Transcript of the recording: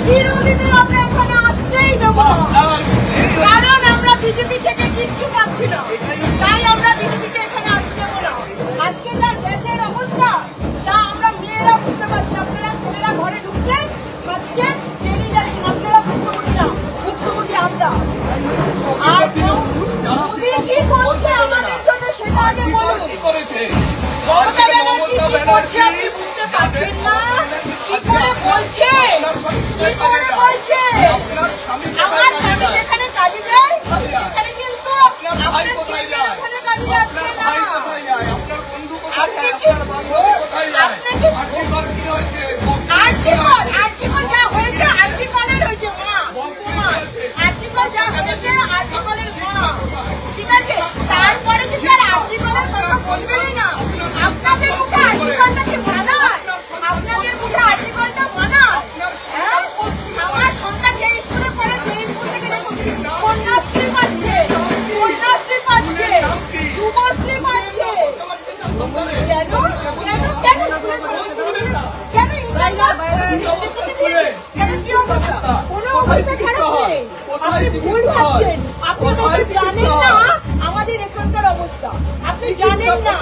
বিরোধীদের আমরা এখানে আসতেই দেব না, কারণ আমরা বিজেপি থেকে কিচ্ছু পাচ্ছি না, তাই আমরা বিজেপিকে এখানে আসতে দেব না। আজকে যা দেশের অবস্থা তা আমরা মেয়েরা বুঝতে পারছি। আপনারা ছেলেরা ঘরে ঢুকছেন, খাচ্ছেন, বেরিয়ে যাচ্ছেন। আপনারা ভুক্তভোগী না, ভুক্তভোগী আমরা। আর মোদি কি করছে আমাদের জন্য সেটা আগে বলুন। মমতা ব্যানার্জি কি করছে আপনি বুঝতে পারছেন না? কি করে বলছে, কি করে বলছে? আমার স্বামী যেখানে কাজে যায় সেখানে কিন্তু আপনার ছেলে ওখানে কাজে যাচ্ছে না। আপনি কি আর্জিকল যা হয়েছে আর্জিকলের হয়েছে মা, আর্জিকল যা হয়েছে আর্জিকলের মা, ঠিক আছে? তারপরে কি স্যার আর্জিকলের কথা বলবেনই না? আপনাদের মুখে আর্জিকলটাকে মানায়, আপনাদের মুখে আর্জিকলটা মানায়। হ্যাঁ, আমার সন্তান যে স্কুলে পড়ে সেই স্কুল থেকে দেখুন কন্যাশ্রী পাচ্ছে, কন্যাশ্রী পাচ্ছে, যুবশ্রী পাচ্ছে। কেন কেন স্কুলে কেন কি অবস্থা? কোনো অবস্থা খারাপ নেই, আপনি ভুল ভাবছেন। আপনি জানেন না আমাদের এখানকার অবস্থা, আপনি জানেন না।